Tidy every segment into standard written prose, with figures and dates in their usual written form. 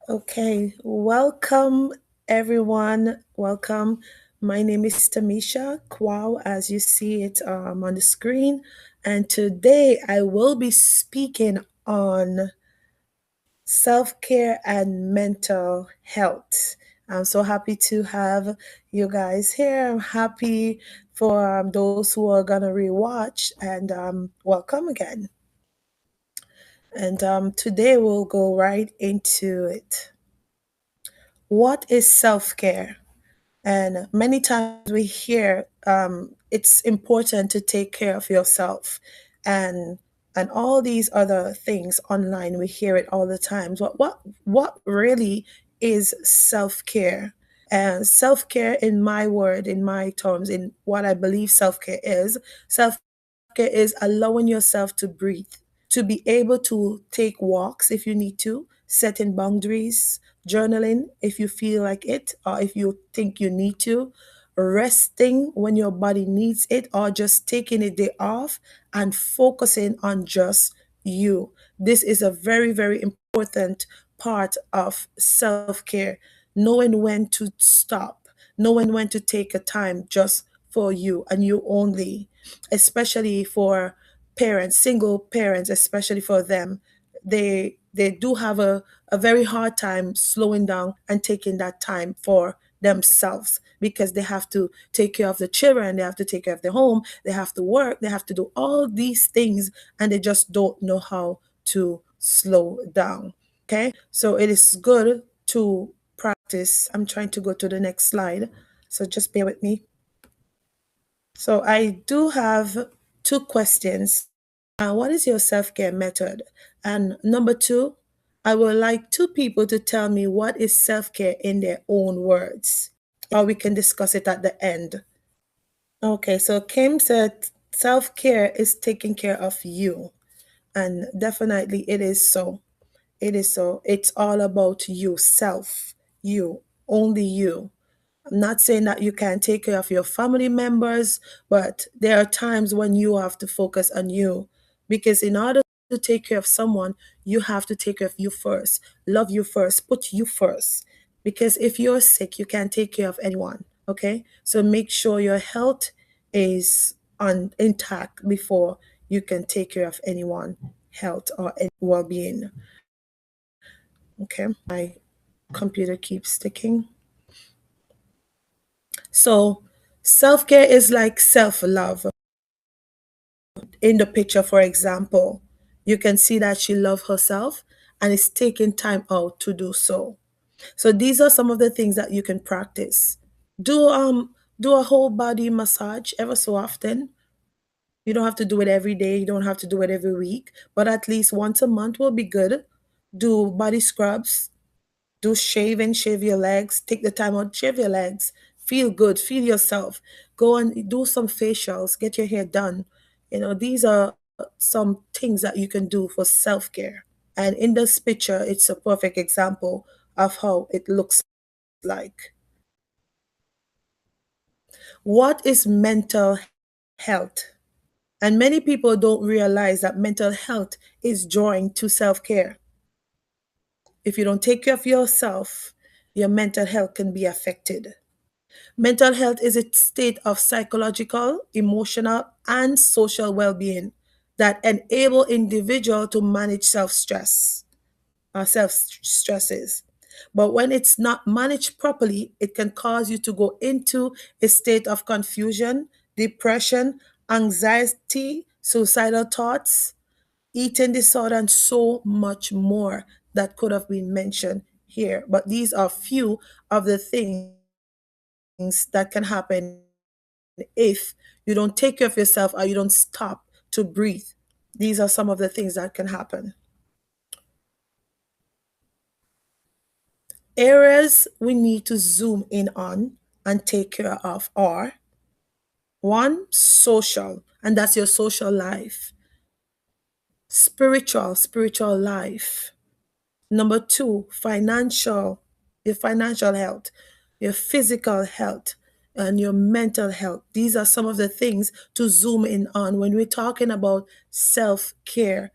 Okay, welcome everyone. Welcome. My name is Tamisha Kwao, as you see it on the screen. And today I will be speaking on self care and mental health. I'm so happy to have you guys here. I'm happy for those who are going to rewatch and welcome again. And today we'll go right into it. What is self care? And many times we hear it's important to take care of yourself, and all these other things online. We hear it all the time. What really is self care? And self care, in my word, in my terms, in what I believe self care is allowing yourself to breathe, to be able to take walks if you need to, setting boundaries, journaling if you feel like it or if you think you need to, resting when your body needs it, or just taking a day off and focusing on just you. This is a very, very important part of self care, knowing when to stop, knowing when to take a time just for you and you only, especially for parents, single parents, especially for them. They do have a very hard time slowing down and taking that time for themselves because they have to take care of the children, they have to take care of the home, they have to work, they have to do all these things, and they just don't know how to slow down. Okay, so it is good to practice. I'm trying to go to the next slide, so just bear with me. So I do have two questions. What is your self-care method? And number two, I would like two people to tell me what is self-care in their own words. Or we can discuss it at the end. Okay, so Kim said self-care is taking care of you. And definitely it is so. It is so. It's all about you, self, you, only you. I'm not saying that you can't take care of your family members, but there are times when you have to focus on you. Because in order to take care of someone, you have to take care of you first, love you first, put you first. Because if you're sick, you can't take care of anyone. Okay? So make sure your health is on intact before you can take care of anyone, health or any well-being. Okay, my computer keeps sticking. So, self care is like self love. In the picture, for example, you can see that she loves herself and is taking time out to do so. So, these are some of the things that you can practice. Do a whole body massage ever so often. You don't have to do it every day, you don't have to do it every week, but at least once a month will be good. Do body scrubs, do shaving, shave your legs, take the time out, shave your legs, feel good, feel yourself. Go and do some facials, get your hair done. These are some things that you can do for self care. And in this picture, it's a perfect example of how it looks like. What is mental health? And many people don't realize that mental health is joined to self care. If you don't take care of yourself, your mental health can be affected. Mental health is a state of psychological, emotional, and social well-being that enable individual to manage self-stress or self-stresses. But when it's not managed properly, it can cause you to go into a state of confusion, depression, anxiety, suicidal thoughts, eating disorder, and so much more that could have been mentioned here. But these are few of the things that can happen if you don't take care of yourself or you don't stop to breathe. These are some of the things that can happen. Areas we need to zoom in on and take care of are: one, social, and that's your social life; spiritual life; number two, financial, your financial health; your physical health, and your mental health. These are some of the things to zoom in on when we're talking about self care.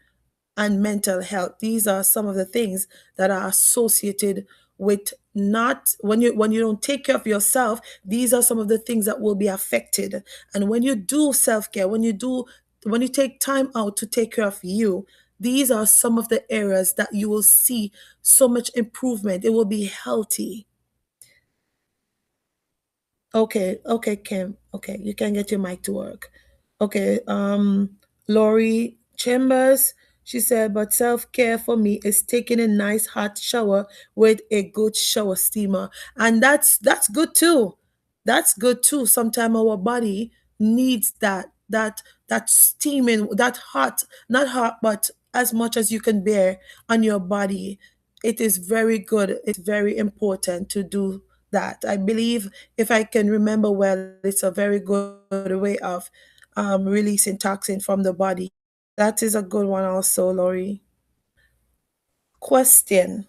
and mental health. These are some of the things that are associated with not when you don't take care of yourself. These are some of the things that will be affected. And when you do self-care, when you take time out to take care of you, these are some of the areas that you will see so much improvement. It will be healthy. Okay, okay, Kim. Okay, you can get your mic to work. Okay, Lori Chambers, she said, but self-care for me is taking a nice hot shower with a good shower steamer. And that's good too. That's good too. Sometimes our body needs that steaming, that hot, not hot, but as much as you can bear on your body. It is very good. It's very important to do that. I believe, if I can remember well, it's a very good way of releasing toxin from the body. That is a good one also, Lori. Question.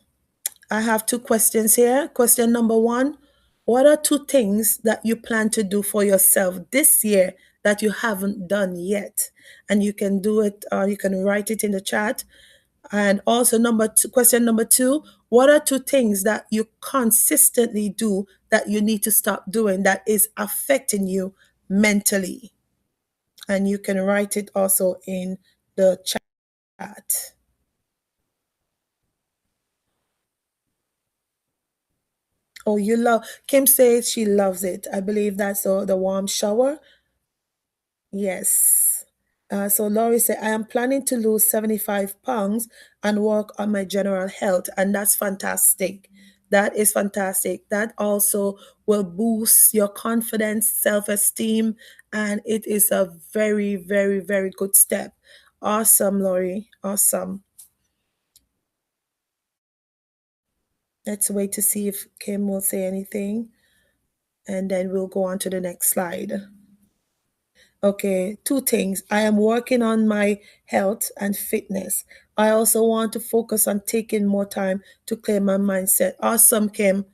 I have two questions here. Question number one: what are two things that you plan to do for yourself this year that you haven't done yet? And you can do it, you can write it in the chat. And also, question number two: what are two things that you consistently do that you need to stop doing that is affecting you mentally? And you can write it also in the chat. Oh, you love, Kim says she loves it. I believe that's the warm shower. Yes. So Laurie said, I am planning to lose 75 pounds and work on my general health. And that's fantastic. That is fantastic. That also will boost your confidence, self esteem, and it is a very, very, very good step. Awesome, Laurie. Awesome. Let's wait to see if Kim will say anything, and then we'll go on to the next slide. Okay, two things. I am working on my health and fitness. I also want to focus on taking more time to clear my mindset. Awesome, Kim.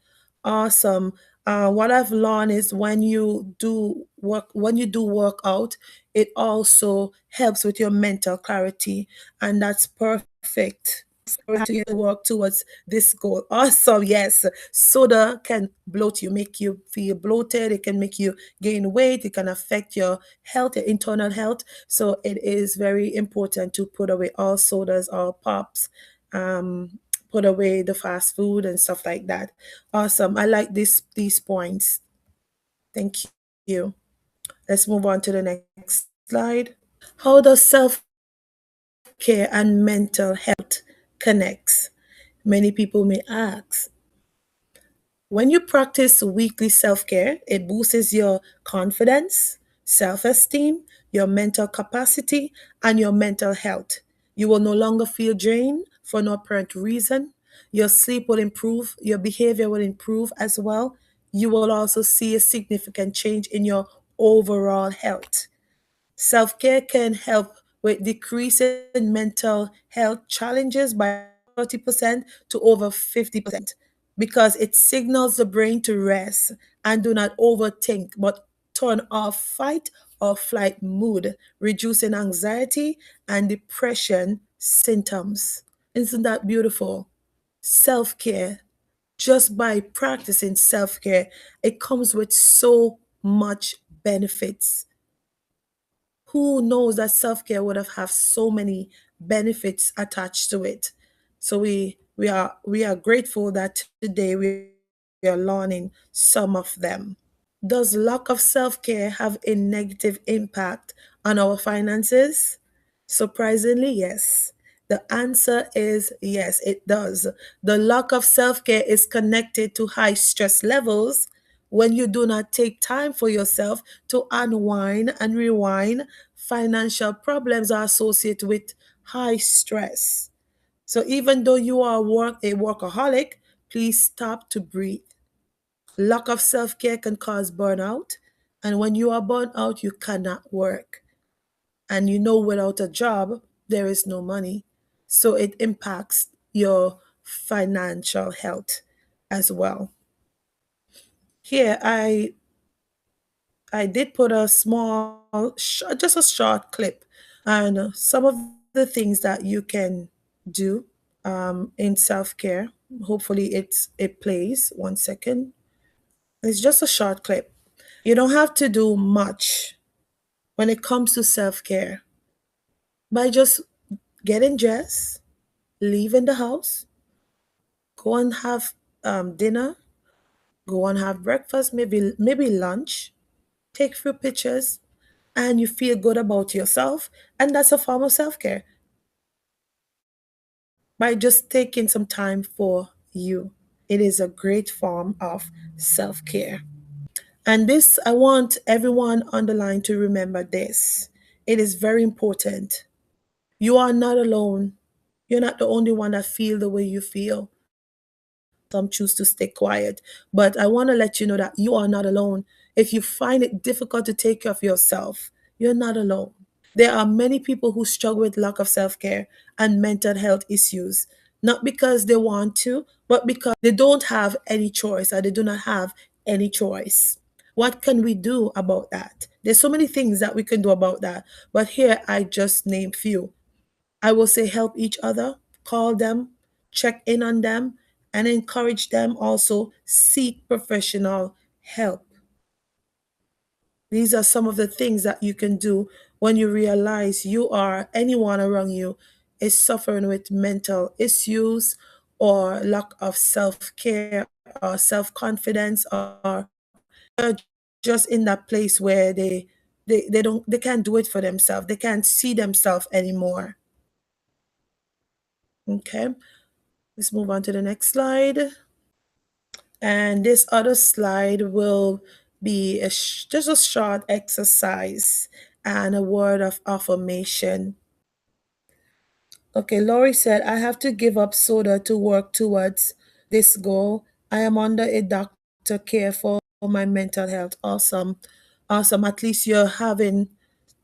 Awesome. What I've learned is when you do work out, it also helps with your mental clarity, and that's perfect. We have to work towards this goal. Awesome. Yes. Soda can bloat you, make you feel bloated. It can make you gain weight. It can affect your health, your internal health. So it is very important to put away all sodas, all pops, put away the fast food and stuff like that. Awesome. I like these points. Thank you. Let's move on to the next slide. How does self-care and mental health connects? Many people may ask. When you practice weekly self care, it boosts your confidence, self esteem, your mental capacity, and your mental health. You will no longer feel drained for no apparent reason. Your sleep will improve, your behavior will improve as well. You will also see a significant change in your overall health. Self care can help with decreasing mental health challenges by 30% to over 50% because it signals the brain to rest and do not overthink but turn off fight or flight mood, reducing anxiety and depression symptoms. Isn't that beautiful? Self care, just by practicing self care, it comes with so much benefits. Who knows that self-care would have so many benefits attached to it. So we are grateful that today we are learning some of them. Does lack of self-care have a negative impact on our finances? Surprisingly, yes. The answer is yes, it does. The lack of self care is connected to high stress levels. When you do not take time for yourself to unwind and rewind, financial problems are associated with high stress. So even though you are a workaholic, please stop to breathe. Lack of self care can cause burnout. And when you are burnt out, you cannot work. And you know, without a job, there is no money. So it impacts your financial health as well. Here, I did put a small, just a short clip. And some of the things that you can do in self-care. Hopefully it plays. 1 second. It's just a short clip. You don't have to do much when it comes to self-care. By just getting dressed, leaving the house, go and have dinner, go and have breakfast, maybe lunch, take few pictures, and you feel good about yourself, and that's a form of self-care by just taking some time for you. It is a great form of self-care. And this, I want everyone on the line to remember this. It is very important. You are not alone. You're not the only one that feel the way you feel. Some choose to stay quiet. But I want to let you know that you are not alone. If you find it difficult to take care of yourself, you're not alone. There are many people who struggle with lack of self care and mental health issues, not because they want to, but because they don't have any choice or they do not have any choice. What can we do about that? There's so many things that we can do about that, but here I just name few. I will say help each other, call them, check in on them, and encourage them also seek professional help. These are some of the things that you can do when you realize you or anyone around you is suffering with mental issues or lack of self care or self confidence, or they're just in that place where they can't do it for themselves. They can't see themselves anymore. Okay, let's move on to the next slide. And this other slide will be just a short exercise and a word of affirmation. Okay, Laurie said, I have to give up soda to work towards this goal. I am under a doctor care for my mental health. Awesome. Awesome. At least you're having,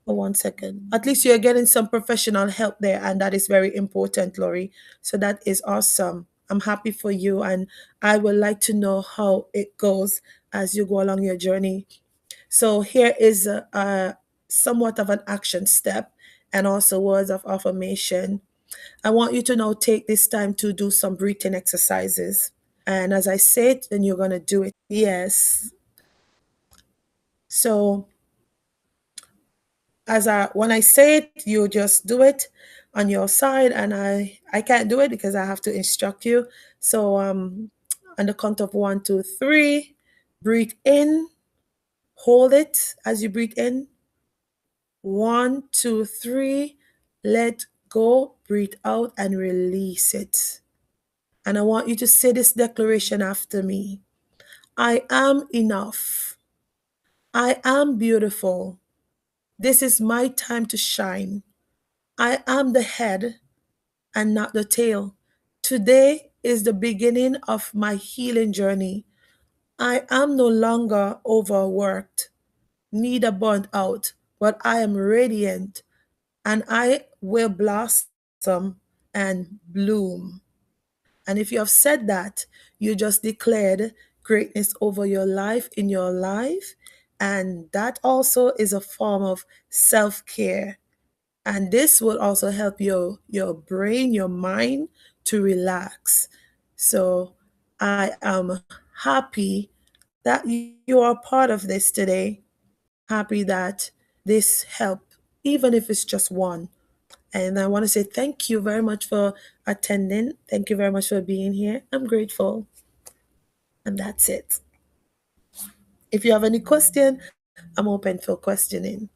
oh, 1 second. At least you're getting some professional help there, and that is very important, Laurie. So that is awesome. I'm happy for you, and I would like to know how it goes as you go along your journey. So here is a somewhat of an action step and also words of affirmation. I want you to now take this time to do some breathing exercises. And as I say it, then you're going to do it. Yes. So when I say it, you just do it on your side, and I can't do it because I have to instruct you. So on the count of 1, 2, 3, breathe in, hold it as you breathe in. 1, 2, 3, let go, breathe out, and release it. And I want you to say this declaration after me. I am enough. I am beautiful. This is my time to shine. I am the head and not the tail. Today is the beginning of my healing journey. I am no longer overworked, neither burnt out, but I am radiant and I will blossom and bloom. And if you have said that, you just declared greatness over your life in your life. And that also is a form of self care. And this will also help your brain, your mind to relax. So I am happy that you are part of this today. Happy that this helped, even if it's just one. And I want to say thank you very much for attending. Thank you very much for being here. I'm grateful. And that's it. If you have any question, I'm open for questioning.